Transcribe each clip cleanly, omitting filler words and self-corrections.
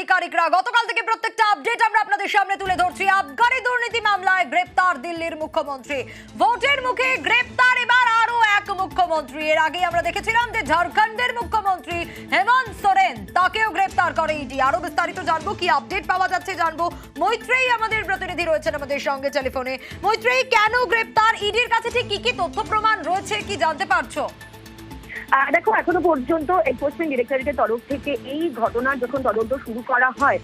আধিকারিকরা গতকাল থেকে প্রত্যেকটা আপডেট আমরা আপনাদের সামনে তুলে ধরছি। আবগারি দুর্নীতি মামলায় গ্রেপ্তার দিল্লির মুখ্যমন্ত্রী, ভোটের মুখে গ্রেপ্তার এবার আরো এক মুখ্যমন্ত্রী। এর আগে আমরা দেখেছিলাম যে ঝাড়খণ্ডের মুখ্যমন্ত্রী হেমন্ত সোরেন, তাকেও গ্রেপ্তার করে ইডি। আরো বিস্তারিত জানবো, কি আপডেট পাওয়া যাচ্ছে জানবো। মৈত্রেয়ী আমাদের প্রতিনিধি রয়েছেন আমাদের সঙ্গে টেলিফোনে। মৈত্রেয়ী, কেন গ্রেপ্তার? ইডির কাছে ঠিক কি কি তথ্য প্রমাণ রয়েছে, কি জানতে পারছো? দেখো, এখনো পর্যন্ত এনফোর্সমেন্ট ডিরেক্টরেটের তরফ থেকে এই ঘটনার যখন তদন্ত শুরু করা হয়,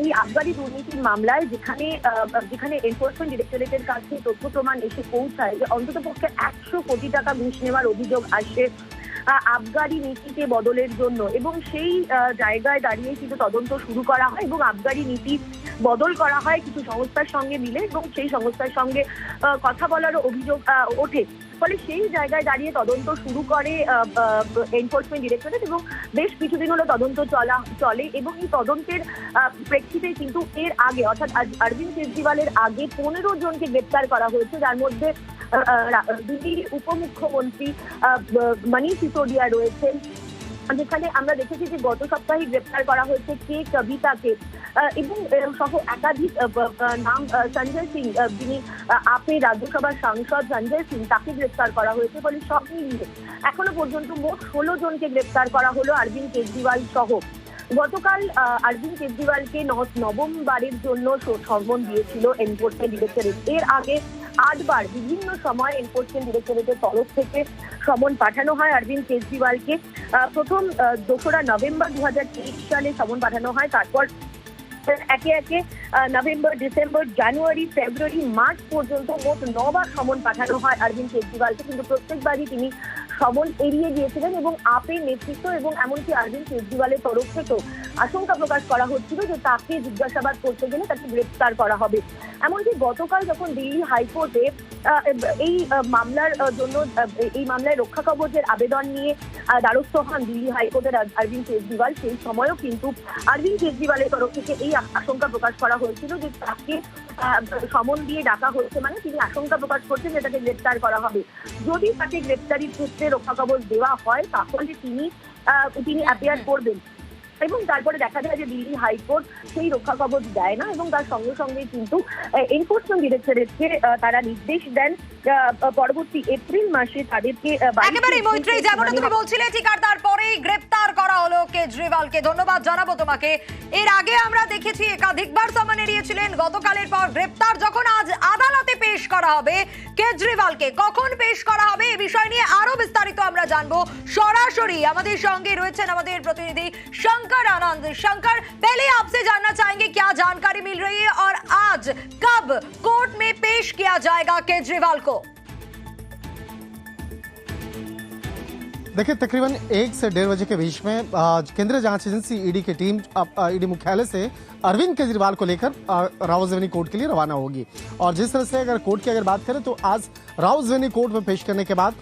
এই আবগারি দুর্নীতির মামলায় যেখানে এনফোর্সমেন্ট ডিরেক্টরেটের কাছে তথ্য প্রমাণ এসে পৌঁছায় যে অন্তত পক্ষে 100 কোটি টাকা ঘুষ নেওয়ার অভিযোগ আসে আবগারি নীতিতে বদলের জন্য, এবং সেই জায়গায় দাঁড়িয়ে কিন্তু তদন্ত শুরু করা হয় এবং আবগারি নীতি বদল করা হয় কিছু সংস্থার সঙ্গে মিলে, এবং সেই সংস্থার সঙ্গে কথা বলারও অভিযোগ ওঠে। ফলে সেই জায়গায় দাঁড়িয়ে তদন্ত শুরু করে এনফোর্সমেন্ট ডিরেক্টরেট, এবং বেশ কিছুদিন হলো তদন্ত চলে। এবং এই তদন্তের প্রেক্ষিতে কিন্তু এর আগে, অর্থাৎ অরবিন্দ কেজরিওয়ালের আগে 15 জনকে গ্রেপ্তার করা হয়েছে, যার মধ্যে দিল্লির উপমুখ্যমন্ত্রী মনীষ সিসোদিয়া রয়েছেন, যেখানে আমরা দেখেছি যে গত সপ্তাহে গ্রেপ্তার করা হয়েছে কে কবিতাকে, এবং সহ একাধিক নাম, সঞ্জয় সিং, যিনি আপের রাজ্যসভার সাংসদ সঞ্জয় সিং, তাকে গ্রেপ্তার করা হয়েছে। ফলে সব মিলিয়ে এখনো পর্যন্ত মোট 16 জনকে গ্রেপ্তার করা হলো অরবিন্দ কেজরিওয়াল সহ। গতকাল অরবিন্দ কেজরিওয়ালকে নবমবারের জন্য সমন দিয়েছিল এনফোর্সমেন্ট ডিরেক্টরেট। এর আগে 8 বার বিভিন্ন সময় এনফোর্সমেন্ট ডিরেক্টরেটের তরফ থেকে সমন পাঠানো হয় অরবিন্দ কেজরিওয়ালকে। প্রথম 2রা নভেম্বর 2023 সালে সমন পাঠানো হয়। তারপর একে একে নভেম্বর, ডিসেম্বর, জানুয়ারি, ফেব্রুয়ারি, মার্চ পর্যন্ত মোট 9 বার সমন পাঠানো হয় অরবিন্দ কেজরিওয়ালকে, কিন্তু প্রত্যেকবারই তিনি সমন এড়িয়ে গিয়েছিলেন। এবং আপের নেতৃত্ব এবং এমনকি অরবিন্দ কেজরিওয়ালের তরফ থেকেও আশঙ্কা প্রকাশ করা হচ্ছিল যে তাকে জিজ্ঞাসাবাদ করতে গেলে তাকে গ্রেপ্তার করা হবে। এমনকি গতকাল যখন দিল্লি হাইকোর্টে এই মামলার জন্য, এই মামলায় রক্ষা কবচের আবেদন নিয়ে দ্বারস্থ হন দিল্লি হাইকোর্টের অরবিন্দ কেজরিওয়াল, সেই সময়ও কিন্তু অরবিন্দ কেজরিওয়ালের তরফ থেকে এই আশঙ্কা প্রকাশ করা হয়েছিল যে তাকে সমন দিয়ে ডাকা হচ্ছে, মানে তিনি আশঙ্কা প্রকাশ করছেন যে তাকে গ্রেপ্তার করা হবে। যদি তাকে গ্রেপ্তারি ক্ষেত্রে রক্ষা কবচ দেওয়া হয় তাহলে তিনি অ্যাপিয়ার করবেন। এবং তারপরে দেখা যায় যে দিল্লি হাইকোর্ট সেই রক্ষা কবচ দেয় না, এবং তার সঙ্গে সঙ্গে কিন্তু এনফোর্সমেন্ট ডিরেক্টরেটকে তারা নির্দেশ দেন পরবর্তী এপ্রিল মাসে তাদেরকে। একেবারে মৈত্রেয়ী, যেমন তুমি বলছিলে ঠিক, আর তারপরেই গ্রেপ্তার করা হলো কেজরিওয়ালকে। ধন্যবাদ জানাবো তোমাকে। এর আগে আমরা দেখেছি একাধিকবার সমন এড়িয়েছিলেন, গতকালের পর গ্রেপ্তার। যখন আজ আদালতে পেশ করা হবে কেজরিওয়ালকে, কখন পেশ করা হবে এই বিষয় নিয়ে আরো বিস্তারিত আমরা জানবো। সরাসরি আমাদের সঙ্গে রয়েছেন আমাদের প্রতিনিধি शंकर आनंद। शंकर, पहले आपसे जानना चाहेंगे क्या जानकारी मिल रही है और आज कब कोर्ट में पेश किया जाएगा केजरीवाल को? देखिए, तकरीबन 1 से 1:30 बजे के बीच में केंद्रीय जांच एजेंसी ईडी की टीम ईडी मुख्यालय से अरविंद केजरीवाल को लेकर रावत कोर्ट के लिए रवाना होगी। और जिस तरह से अगर कोर्ट की अगर बात करें तो आज रावत कोर्ट में पेश करने के बाद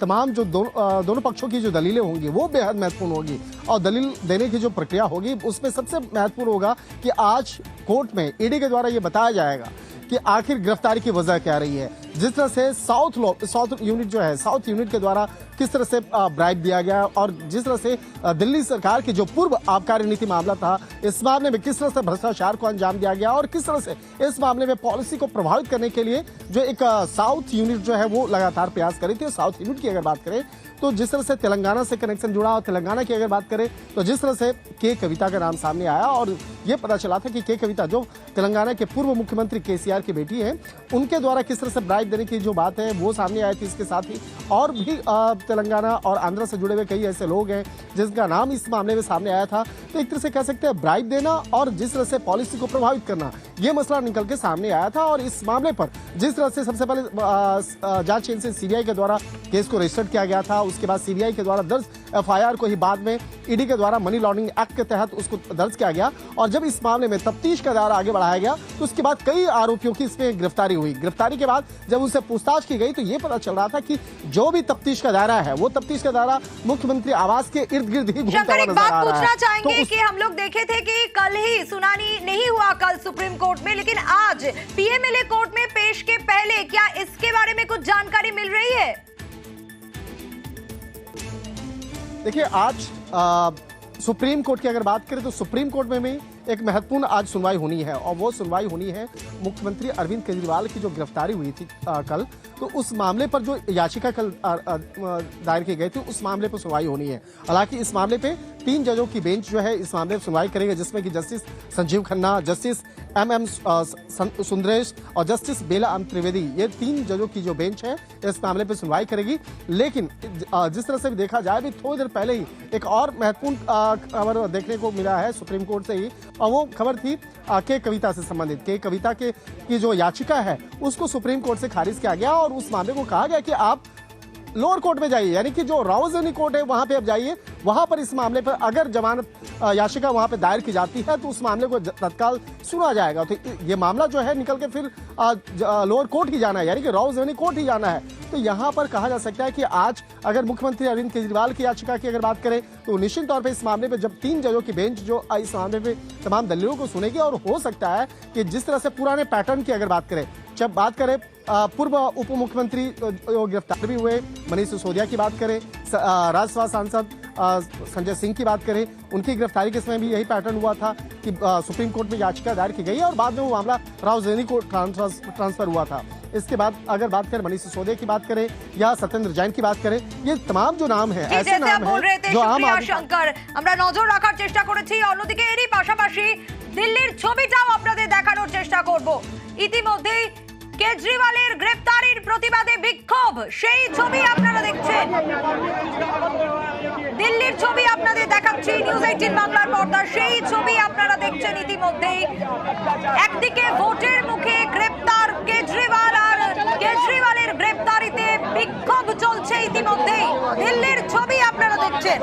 तमाम जो दोनों पक्षों की जो दलीलें होंगी वो बेहद महत्वपूर्ण होगी, और दलील देने की जो प्रक्रिया होगी उसमें सबसे महत्वपूर्ण होगा कि आज कोर्ट में ईडी के द्वारा ये बताया जाएगा कि आखिर गिरफ्तारी की वजह क्या रही है। जिस तरह से साउथ यूनिट जो है, साउथ यूनिट के द्वारा किस तरह से ब्राइब दिया गया, और जिस तरह से दिल्ली सरकार की जो पूर्व आबकारी नीति मामला था, इस मामले में किस तरह से भ्रष्टाचार को अंजाम दिया गया, और किस तरह से इस मामले में पॉलिसी को प्रभावित करने के लिए जो एक साउथ यूनिट जो है वो लगातार प्रयास करी थी। साउथ यूनिट की अगर बात करें तो जिस तरह से तेलंगाना से कनेक्शन जुड़ा, और तेलंगाना की अगर बात करें तो जिस तरह से के कविता का नाम सामने आया, और ये पता चला था कि के कविता जो तेलंगाना के पूर्व मुख्यमंत्री केसीआर की बेटी है, उनके द्वारा किस तरह से ब्राइब देने की जो बात है वो सामने आई थी। इसके साथ ही और भी तेलंगाना और आंध्र से जुड़े हुए कई ऐसे लोग हैं जिनका नाम इस मामले में सामने आया था। तो एक तरह से कह सकते हैं ब्राइब देना और जिस तरह से पॉलिसी को प्रभावित करना, ये मसला निकल के सामने आया था। और इस मामले पर जिस तरह से सबसे पहले जांच एजेंसी सीबीआई के द्वारा केस को रजिस्टर किया गया था, उसके बाद सीबीआई के द्वारा दर्ज एफआईआर को ही बाद में ईडी के द्वारा मनी लॉन्ड्रिंग एक्ट के तहत उसको दर्ज किया गया। और जब इस मामले में तफ्तीश का दायरा आगे बढ़ाया गया तो उसके बाद कई आरोपियों की इसमें गिरफ्तारी हुई। गिरफ्तारी के बाद जब उनसे पूछताछ की गई तो ये पता चल रहा था कि जो भी तफ्तीश का दायरा है वो तफ्तीश का दायरा मुख्यमंत्री आवास के इर्द गिर्द ही घूमता हुआ नजर आ रहा है। पूछना चाहेंगे कि हम लोग देखे थे कि कल ही सुनानी नहीं हुआ कल सुप्रीम कोर्ट में, लेकिन आज पीएमएलए कोर्ट में पेश के पहले क्या इसके बारे में कुछ जानकारी मिल रही है? देखिए, आज सुप्रीम कोर्ट की अगर बात करें तो सुप्रीम कोर्ट में भी एक महत्वपूर्ण आज सुनवाई होनी है, और वो सुनवाई होनी है मुख्यमंत्री अरविंद केजरीवाल की जो गिरफ्तारी हुई थी कल, तो उस मामले पर जो याचिका कल दायर की गई थी उस मामले पर सुनवाई होनी है। हालांकि इस मामले पे 3 जजों की बेंच जो है इस मामले पर सुनवाई करेगी, जिसमें कि justice Sanjiv Khanna, justice MM Sundaresh और जस्टिस बेला एम त्रिवेदी, ये 3 जजों की जो बेंच है इस मामले पर सुनवाई करेगी। लेकिन जिस तरह से भी देखा जाए, अभी थोड़ी देर पहले ही एक और महत्वपूर्ण खबर देखने को मिला है सुप्रीम कोर्ट से ही, और वो खबर थी के कविता से संबंधित। के कविता की जो याचिका है उसको सुप्रीम कोर्ट से खारिज किया गया, और उस मामले को कहा गया कि आप लोअर कोर्ट में जाइए, यानी कि जो रावलपिंडी कोर्ट है वहां पे आप जाइए, वहां पर इस मामले पर अगर जमानत याचिका वहां पे दायर की जाती है तो उस मामले को तत्काल सुना जाएगा। तो ये मामला जो है निकल के फिर लोअर कोर्ट ही जाना है, यानी कि रावलपिंडी कोर्ट ही जाना है। तो यहाँ पर कहा जा सकता है कि आज अगर मुख्यमंत्री अरविंद केजरीवाल की याचिका की अगर बात करें तो निश्चित तौर पर इस मामले पर जब 3 जजों की बेंच जो इस मामले पे तमाम दलीलों को सुनेगी, और हो सकता है कि जिस तरह से पुराने पैटर्न की अगर बात करें, जब बात करें पूर्व उप मुख्यमंत्री गिरफ्तार भी हुए मनीष सिसोदिया की बात करें, राज्यसभा सांसद संजय सिंह की बात करें, उनकी गिरफ्तारी के समय भी यही पैटर्न हुआ था कि सुप्रीम कोर्ट में याचिका दायर की गई और बाद में वो मामला रावलपिंडी को ट्रांसफर हुआ था। इसके बाद अगर बात करें मनीष सिसोदिया की बात करें या सत्येंद्र जैन की बात करें, ये तमाम जो नाम है ऐसे नाम है जो आम শঙ্কর আমরা নজর রাখার চেষ্টা করেছি। অন্যদিকে এরই পাশাপাশি দিল্লির ছবিটাও আপনাদের দেখানোর চেষ্টা করব। ইতিমধ্যেই কেজরিওয়ালের গ্রেফতারির প্রতিবাদে বিক্ষোভ, সেই ছবি আপনারা দেখছেন। দিল্লির ছবি আপনাদের দেখাচ্ছি নিউজ 18 বাংলার পর্দা, সেই ছবি আপনারা দেখছেন। ইতিমধ্যেই একদিকে ভোটের মুখে গ্রেফতার কেজরিওয়াল, আর কেজরিওয়ালের গ্রেফতারিতে বিক্ষোভ চলছে ইতিমধ্যেই। দিল্লির ছবি আপনারা দেখছেন।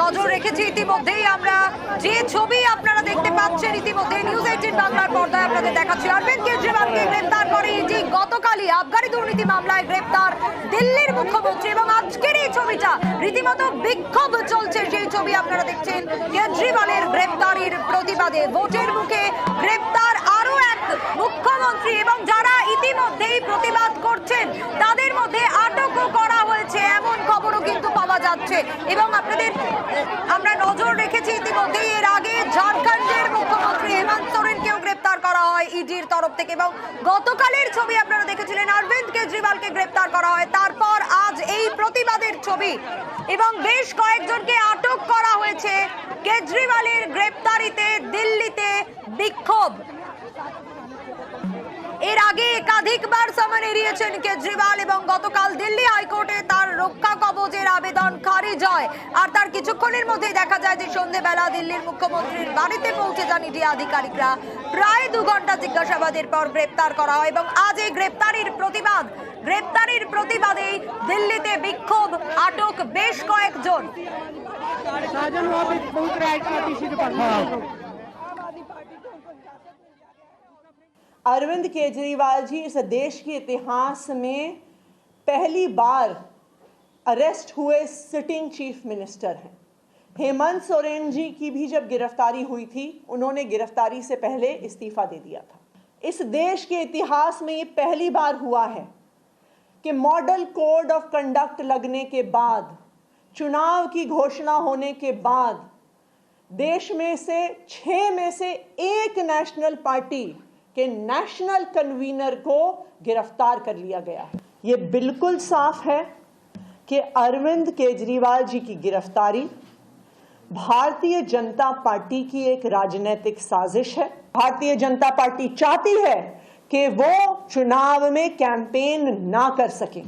নজর রেখেছি ইতিমধ্যেই আমরা, যে ছবি আপনারা দেখতে পাচ্ছেন ইতিমধ্যে নিউজ 18 বাংলার পর্দায় আপনাদের দেখাচ্ছি। অরবিন্দ কেজরিওয়ালকে গ্রেফতার করে ইডি, গতকালই আবগারি দুর্নীতি মামলায় গ্রেফতার দিল্লির মুখ্যমন্ত্রী, এবং আজকের এই ছবিটা রীতিমতো বিক্ষোভ চলছে, সেই ছবি আপনারা দেখছেন। কেজরিওয়ালের গ্রেফতারির প্রতিবাদে ভোটের মুখে গ্রেফতার আরো এক মুখ্যমন্ত্রী, এবং যারা ইতিমধ্যেই প্রতিবাদ করছেন তাদের মধ্যে আটকও করা হয়েছে এমন খবরও কিন্তু পাওয়া যাচ্ছে। এবং আপনাদের আমরা নজর রেখেছি ইতিমধ্যেই, এর আগে ঝাড়খণ্ডের মুখ্যমন্ত্রী হেমন্ত সোরেনকেও গ্রেফতার করা হয় ইডির তরফ থেকে, এবং গতকালের ছবি আপনারা দেখেছিলেন অরবিন্দ কেজরিওয়ালকে গ্রেফতার করা হয়। তারপর আজ এই প্রতিবাদের ছবি, এবং বেশ কয়েকজনকে আটক করা হয়েছে। কেজরিওয়ালের গ্রেফতারিতে দিল্লিতে বিক্ষোভ। এর আগে একাধিকবার সমন এড়িয়েছেন কেজরিওয়াল, এবং গতকাল দিল্লি হাইকোর্টে তার রক্ষা কবচের আবেদন খারিজ হয়। আর তার কিছুক্ষণের মধ্যেই দেখা যায় যে সন্ধ্যেবেলা দিল্লির মুখ্যমন্ত্রীর বাড়িতে পৌঁছে যান ইডি আধিকারিকরা। প্রায় 2 ঘন্টা জিজ্ঞাসাবাদের পর গ্রেফতার করা হয়, এবং আজ এই গ্রেফতারির প্রতিবাদেই দিল্লিতে বিক্ষোভ, আটক বেশ কয়েকজন। अरविंद केजरीवाल जी इस देश के इतिहास में पहली बार अरेस्ट हुए सिटिंग चीफ मिनिस्टर हैं। हेमंत सोरेन जी की भी जब गिरफ्तारी हुई थी, उन्होंने गिरफ्तारी से पहले इस्तीफा दे दिया था। इस देश के इतिहास में ये पहली बार हुआ है कि मॉडल कोड ऑफ कंडक्ट लगने के बाद, चुनाव की घोषणा होने के बाद, देश में से 6 में से 1 नेशनल पार्टी के नेशनल कन्वीनर को गिरफ्तार कर लिया गया है। ये बिल्कुल साफ है कि अरविंद केजरीवाल जी की गिरफ्तारी भारतीय जनता पार्टी की एक राजनीतिक साजिश है। भारतीय जनता पार्टी चाहती है कि वो चुनाव में कैंपेन ना कर सके।